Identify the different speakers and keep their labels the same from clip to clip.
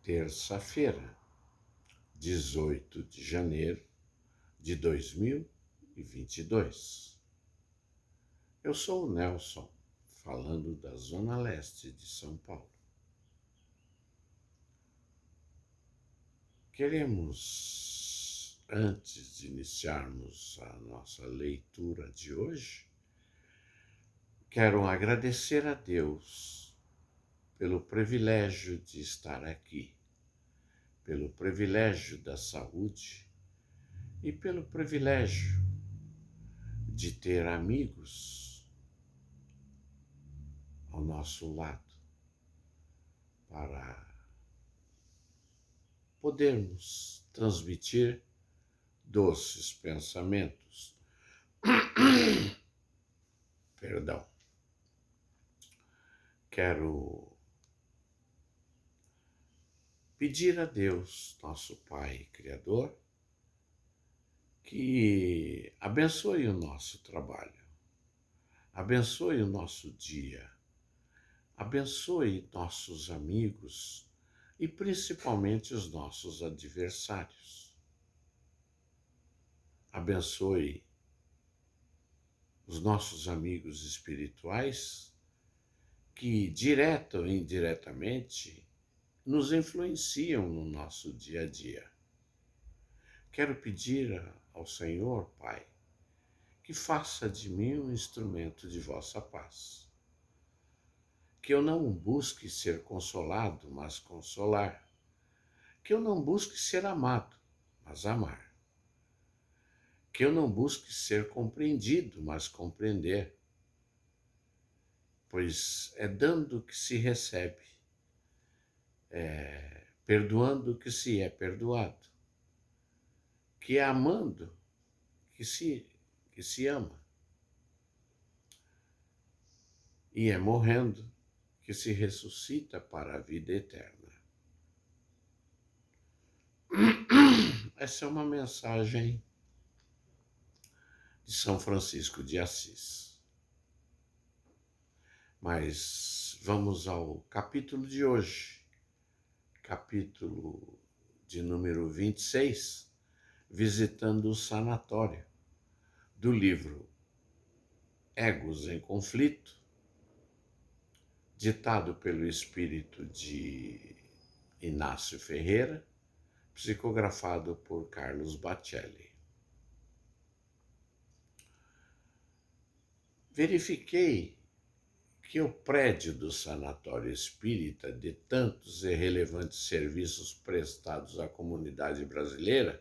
Speaker 1: terça-feira, 18 de janeiro de 2022. Eu sou o Nelson, falando da Zona Leste de São Paulo. Queremos, antes de iniciarmos a nossa leitura de hoje, quero agradecer a Deus pelo privilégio de estar aqui, pelo privilégio da saúde e pelo privilégio de ter amigos ao nosso lado para podermos transmitir doces pensamentos. Perdão. Quero pedir a Deus, nosso Pai Criador, que abençoe o nosso trabalho, abençoe o nosso dia, abençoe nossos amigos e principalmente os nossos adversários. Abençoe os nossos amigos espirituais que, direta ou indiretamente, nos influenciam no nosso dia a dia. Quero pedir ao Senhor, Pai, que faça de mim um instrumento de vossa paz. Que eu não busque ser consolado, mas consolar. Que eu não busque ser amado, mas amar. Que eu não busque ser compreendido, mas compreender. Pois é dando que se recebe, é perdoando que se é perdoado, que é amando que se ama, e é morrendo que se ressuscita para a vida eterna. Essa é uma mensagem de São Francisco de Assis. Mas vamos ao capítulo de hoje, capítulo de número 26, visitando o sanatório, do livro Egos em Conflito, ditado pelo espírito de Inácio Ferreira, psicografado por Carlos Bacelli. Verifiquei que o prédio do Sanatório Espírita, de tantos e relevantes serviços prestados à comunidade brasileira,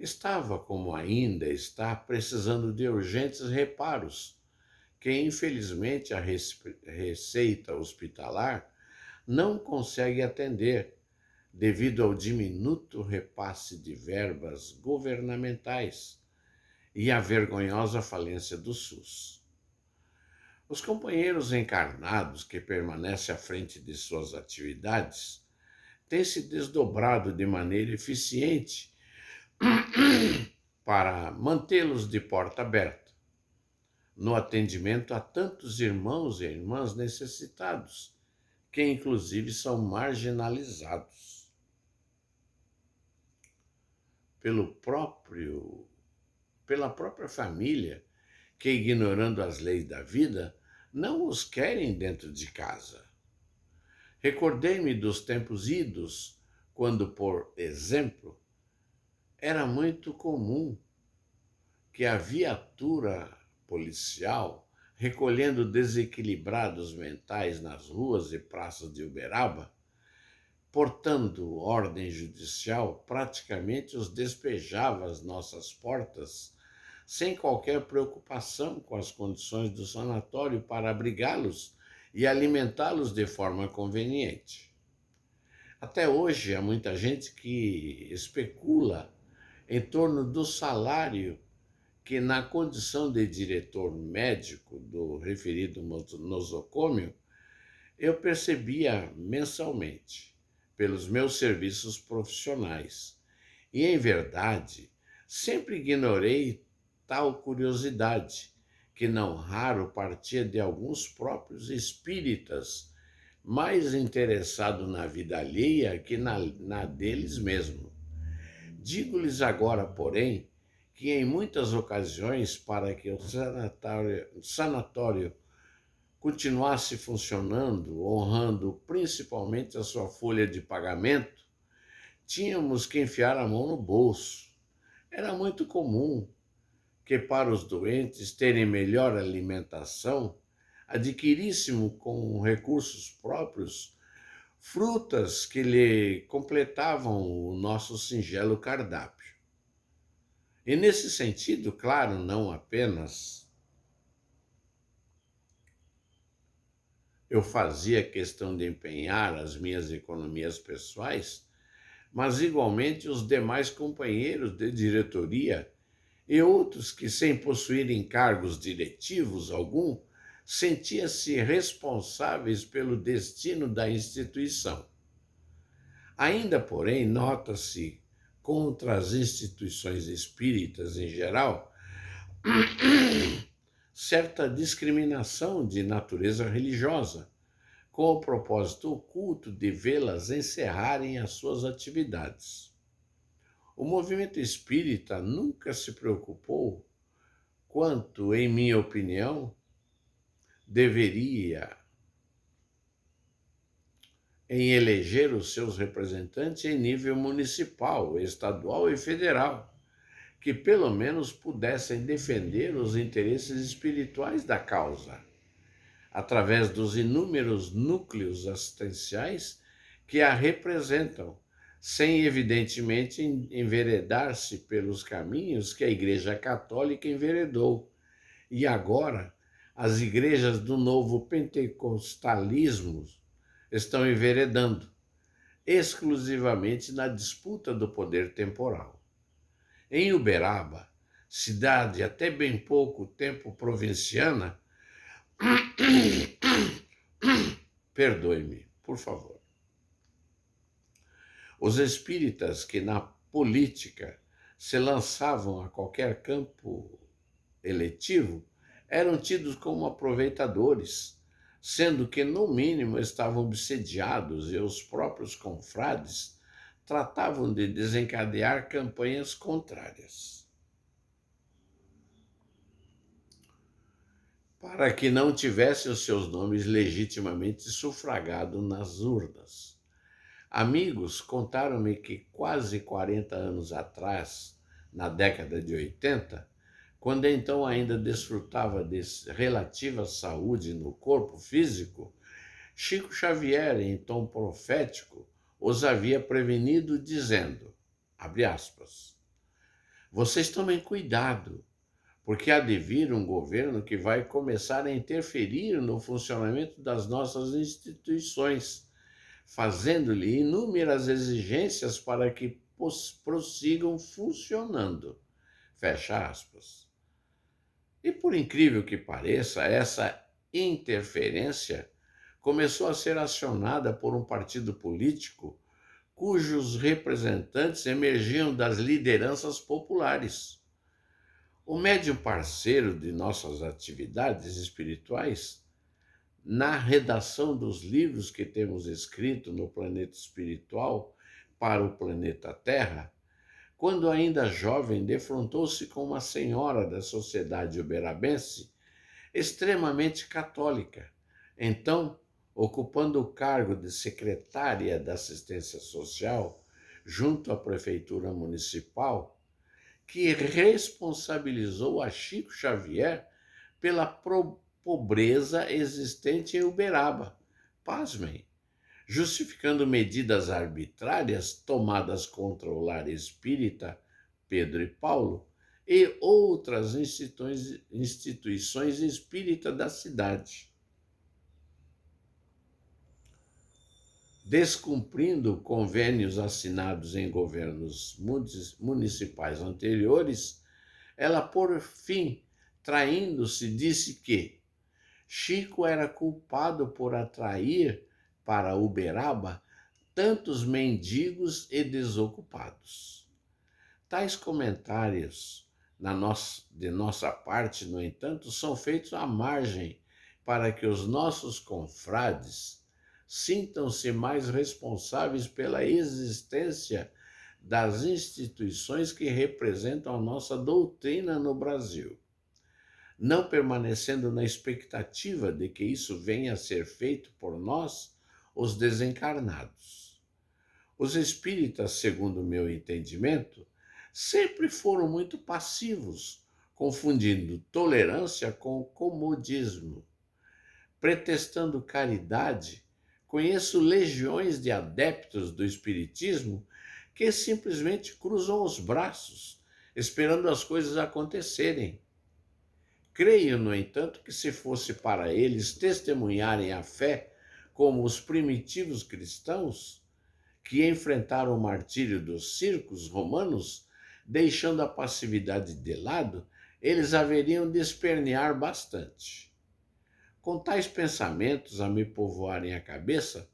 Speaker 1: estava, como ainda está, precisando de urgentes reparos, que infelizmente a receita hospitalar não consegue atender, devido ao diminuto repasse de verbas governamentais e à vergonhosa falência do SUS. Os companheiros encarnados que permanecem à frente de suas atividades têm se desdobrado de maneira eficiente para mantê-los de porta aberta, no atendimento a tantos irmãos e irmãs necessitados, que inclusive são marginalizados pela própria família, que, ignorando as leis da vida, não os querem dentro de casa. Recordei-me dos tempos idos, quando, por exemplo, era muito comum que a viatura policial, recolhendo desequilibrados mentais nas ruas e praças de Uberaba, portando ordem judicial, praticamente os despejava às nossas portas, sem qualquer preocupação com as condições do sanatório para abrigá-los e alimentá-los de forma conveniente. Até hoje há muita gente que especula em torno do salário que, na condição de diretor médico do referido nosocômio, eu percebia mensalmente pelos meus serviços profissionais. E, em verdade, sempre ignorei tal curiosidade, que não raro partia de alguns próprios espíritas, mais interessado na vida alheia que na deles mesmo. Digo-lhes agora, porém, que em muitas ocasiões, para que o sanatório continuasse funcionando, honrando principalmente a sua folha de pagamento, tínhamos que enfiar a mão no bolso. Era muito comum que, para os doentes terem melhor alimentação, adquiríssemos com recursos próprios frutas que lhe completavam o nosso singelo cardápio. E nesse sentido, claro, não apenas eu fazia questão de empenhar as minhas economias pessoais, mas igualmente os demais companheiros de diretoria e outros que, sem possuírem cargos diretivos algum, sentiam-se responsáveis pelo destino da instituição. Ainda, porém, nota-se contra as instituições espíritas em geral certa discriminação de natureza religiosa, com o propósito oculto de vê-las encerrarem as suas atividades. O movimento espírita nunca se preocupou quanto, em minha opinião, deveria em eleger os seus representantes em nível municipal, estadual e federal, que pelo menos pudessem defender os interesses espirituais da causa, através dos inúmeros núcleos assistenciais que a representam, sem evidentemente enveredar-se pelos caminhos que a Igreja Católica enveredou. E agora, as igrejas do novo pentecostalismo estão enveredando, exclusivamente na disputa do poder temporal. Em Uberaba, cidade até bem pouco tempo provinciana, perdoe-me, por favor, os espíritas que na política se lançavam a qualquer campo eletivo eram tidos como aproveitadores, sendo que, no mínimo, estavam obsediados e os próprios confrades tratavam de desencadear campanhas contrárias, para que não tivessem os seus nomes legitimamente sufragados nas urnas. Amigos contaram-me que quase 40 anos atrás, na década de 80, quando então ainda desfrutava de relativa saúde no corpo físico, Chico Xavier, em tom profético, os havia prevenido dizendo, abre aspas, vocês tomem cuidado, porque há de vir um governo que vai começar a interferir no funcionamento das nossas instituições, fazendo-lhe inúmeras exigências para que prossigam funcionando. Fecha aspas. E por incrível que pareça, essa interferência começou a ser acionada por um partido político cujos representantes emergiam das lideranças populares. O médium parceiro de nossas atividades espirituais, na redação dos livros que temos escrito no planeta espiritual para o planeta Terra, quando ainda jovem, defrontou-se com uma senhora da sociedade uberabense extremamente católica, então ocupando o cargo de secretária da assistência social junto à prefeitura municipal, que responsabilizou a Chico Xavier pela pobreza existente em Uberaba. Pasmem, justificando medidas arbitrárias tomadas contra o lar espírita Pedro e Paulo e outras instituições espíritas da cidade. Descumprindo convênios assinados em governos municipais anteriores, ela, por fim, traindo-se, disse que Chico era culpado por atrair para Uberaba tantos mendigos e desocupados. Tais comentários de nossa parte, no entanto, são feitos à margem para que os nossos confrades sintam-se mais responsáveis pela existência das instituições que representam a nossa doutrina no Brasil, não permanecendo na expectativa de que isso venha a ser feito por nós, os desencarnados. Os espíritas, segundo o meu entendimento, sempre foram muito passivos, confundindo tolerância com comodismo. Pretextando caridade, conheço legiões de adeptos do espiritismo que simplesmente cruzam os braços, esperando as coisas acontecerem. Creio, no entanto, que se fosse para eles testemunharem a fé como os primitivos cristãos, que enfrentaram o martírio dos circos romanos, deixando a passividade de lado, eles haveriam de espernear bastante. Com tais pensamentos a me povoarem a cabeça,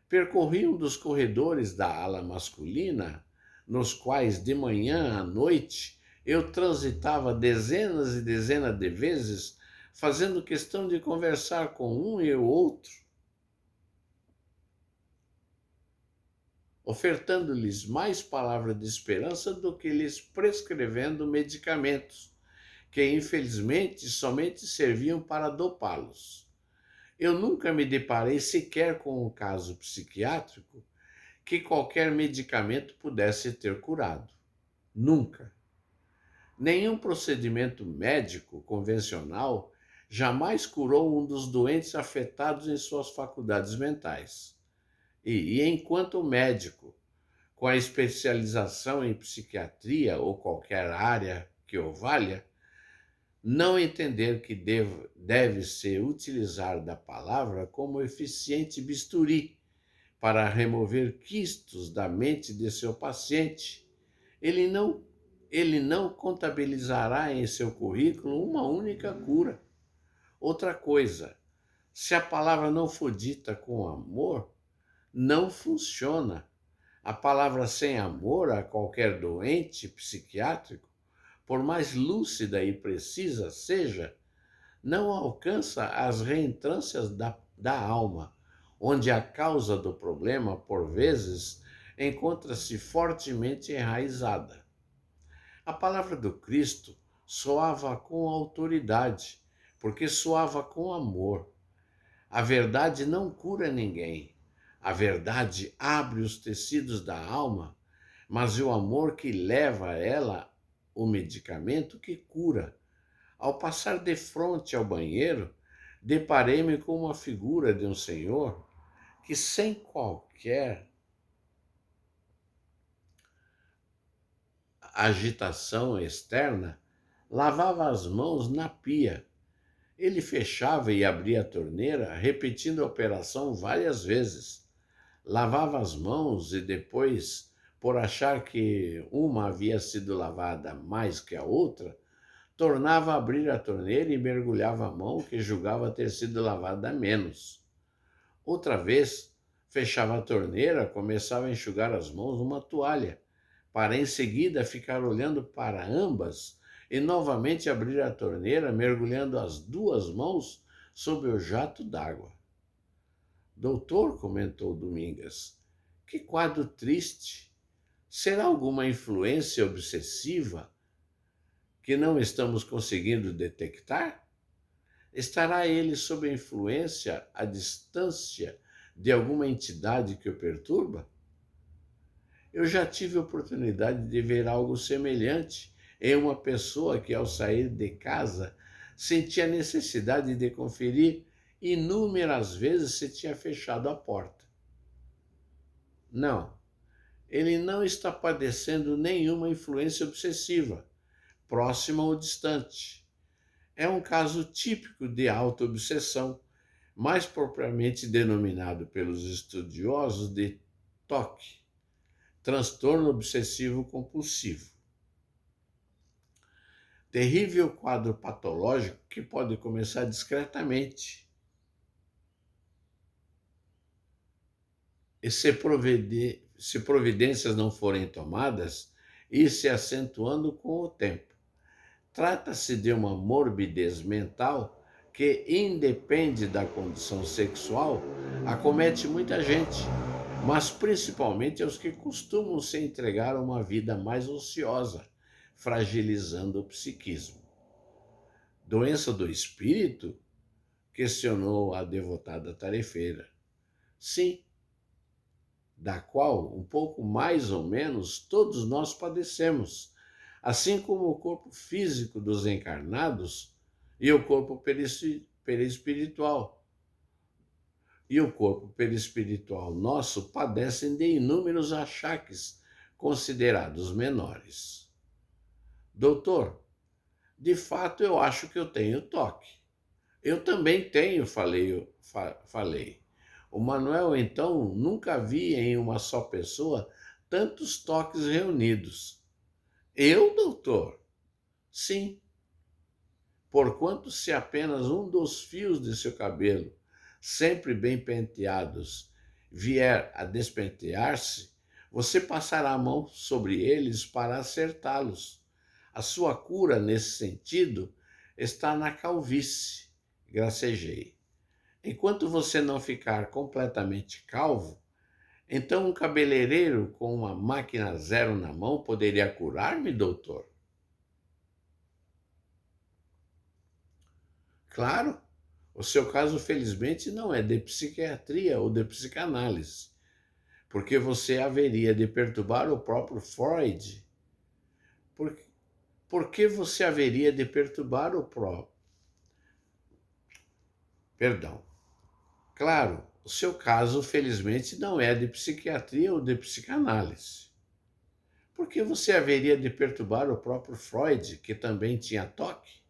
Speaker 1: percorri um dos corredores da ala masculina, nos quais de manhã à noite eu transitava dezenas e dezenas de vezes, fazendo questão de conversar com um e o outro, ofertando-lhes mais palavras de esperança do que lhes prescrevendo medicamentos, que infelizmente somente serviam para dopá-los. Eu nunca me deparei sequer com um caso psiquiátrico que qualquer medicamento pudesse ter curado. Nunca. Nenhum procedimento médico convencional jamais curou um dos doentes afetados em suas faculdades mentais. E enquanto médico, com a especialização em psiquiatria ou qualquer área que o valha, não entender que deve-se utilizar da palavra como eficiente bisturi para remover quistos da mente de seu paciente, ele não contabilizará em seu currículo uma única cura. Outra coisa, se a palavra não for dita com amor, não funciona. A palavra sem amor a qualquer doente psiquiátrico, por mais lúcida e precisa seja, não alcança as reentrâncias da alma, onde a causa do problema, por vezes, encontra-se fortemente enraizada. A palavra do Cristo soava com autoridade, porque soava com amor. A verdade não cura ninguém. A verdade abre os tecidos da alma, mas é o amor que leva a ela o medicamento que cura. Ao passar de frente ao banheiro, deparei-me com uma figura de um senhor que, sem qualquer agitação externa, lavava as mãos na pia. Ele fechava e abria a torneira, repetindo a operação várias vezes. Lavava as mãos e depois, por achar que uma havia sido lavada mais que a outra, tornava a abrir a torneira e mergulhava a mão que julgava ter sido lavada menos. Outra vez, fechava a torneira, começava a enxugar as mãos numa toalha, para em seguida ficar olhando para ambas e novamente abrir a torneira, mergulhando as duas mãos sob o jato d'água. Doutor, comentou Domingas, que quadro triste. Será alguma influência obsessiva que não estamos conseguindo detectar? Estará ele sob a influência, à distância, de alguma entidade que o perturba? Eu já tive a oportunidade de ver algo semelhante em uma pessoa que, ao sair de casa, sentia necessidade de conferir inúmeras vezes se tinha fechado a porta. Não, ele não está padecendo nenhuma influência obsessiva, próxima ou distante. É um caso típico de autoobsessão, mais propriamente denominado pelos estudiosos de TOC, transtorno obsessivo compulsivo. Terrível quadro patológico que pode começar discretamente e se providências não forem tomadas, ir se acentuando com o tempo. Trata-se de uma morbidez mental que independe da condição sexual acomete muita gente, mas principalmente aos que costumam se entregar a uma vida mais ociosa, fragilizando o psiquismo. Doença do espírito? Questionou a devotada tarefeira. Sim, da qual, um pouco mais ou menos, todos nós padecemos, assim como o corpo físico dos encarnados e o corpo perispiritual. E o corpo perispiritual nosso padecem de inúmeros achaques considerados menores. Doutor, de fato eu acho que eu tenho toque. Eu também tenho, falei. O Manuel, então, nunca via em uma só pessoa tantos toques reunidos. Eu, doutor? Sim. Porquanto se apenas um dos fios de seu cabelo, sempre bem penteados, vier a despentear-se, você passará a mão sobre eles para acertá-los. A sua cura, nesse sentido, está na calvície, gracejei. Enquanto você não ficar completamente calvo, então um cabeleireiro com uma máquina zero na mão poderia curar-me, doutor? Claro, o seu caso, felizmente, não é de psiquiatria ou de psicanálise, porque você haveria de perturbar o próprio Freud. Por, por que você haveria de perturbar o próprio? Perdão. Claro, o seu caso, felizmente, não é de psiquiatria ou de psicanálise. Por que você haveria de perturbar o próprio Freud, que também tinha toque?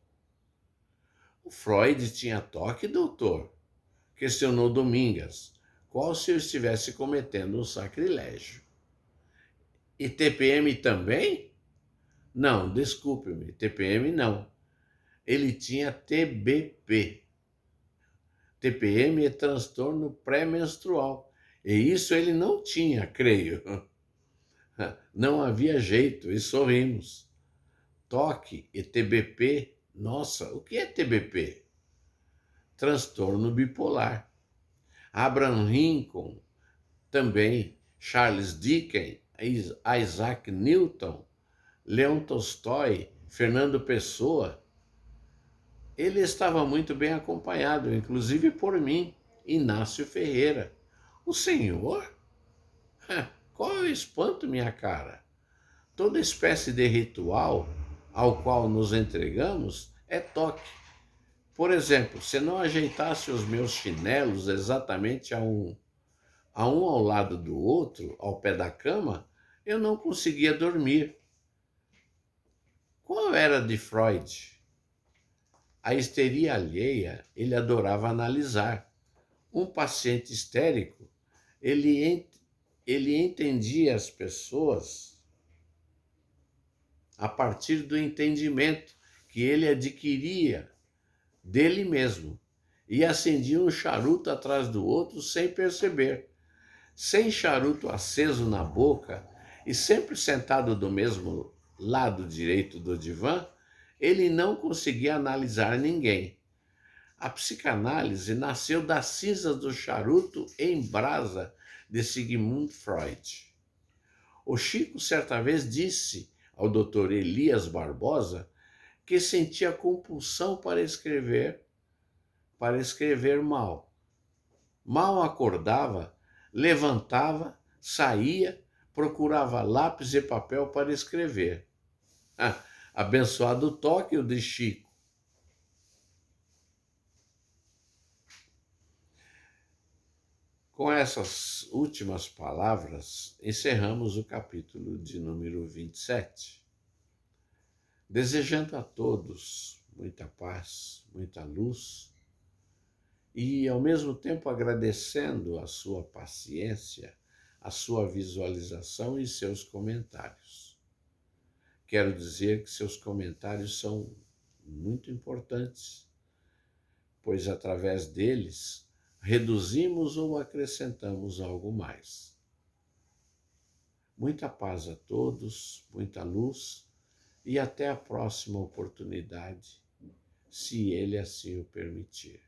Speaker 1: O Freud tinha toque, doutor? Questionou Domingas, qual se eu estivesse cometendo um sacrilégio. E TPM também? Não, desculpe-me, TPM não. Ele tinha TBP. TPM é transtorno pré-menstrual. E isso ele não tinha, creio. Não havia jeito, e sorrimos. Toque e TBP, nossa, o que é TBP? Transtorno bipolar. Abraham Lincoln, também Charles Dickens, Isaac Newton, Leon Tolstói, Fernando Pessoa. Ele estava muito bem acompanhado, inclusive por mim, Inácio Ferreira. O senhor? Qual é o espanto, minha cara? Toda espécie de ritual ao qual nos entregamos é toque. Por exemplo, se não ajeitasse os meus chinelos exatamente a um ao lado do outro, ao pé da cama, eu não conseguia dormir. Qual era de Freud? A histeria alheia ele adorava analisar. Um paciente histérico, ele entendia as pessoas a partir do entendimento que ele adquiria dele mesmo e acendia um charuto atrás do outro sem perceber. Sem charuto aceso na boca e sempre sentado do mesmo lado direito do divã, ele não conseguia analisar ninguém. A psicanálise nasceu das cinzas do charuto em brasa de Sigmund Freud. O Chico certa vez disse ao Dr. Elias Barbosa que sentia compulsão para escrever mal. Mal acordava, levantava, saía, procurava lápis e papel para escrever. Abençoado toque o de Chico. Com essas últimas palavras, encerramos o capítulo de número 27. Desejando a todos muita paz, muita luz e, ao mesmo tempo, agradecendo a sua paciência, a sua visualização e seus comentários. Quero dizer que seus comentários são muito importantes, pois através deles reduzimos ou acrescentamos algo mais. Muita paz a todos, muita luz e até a próxima oportunidade se ele assim o permitir.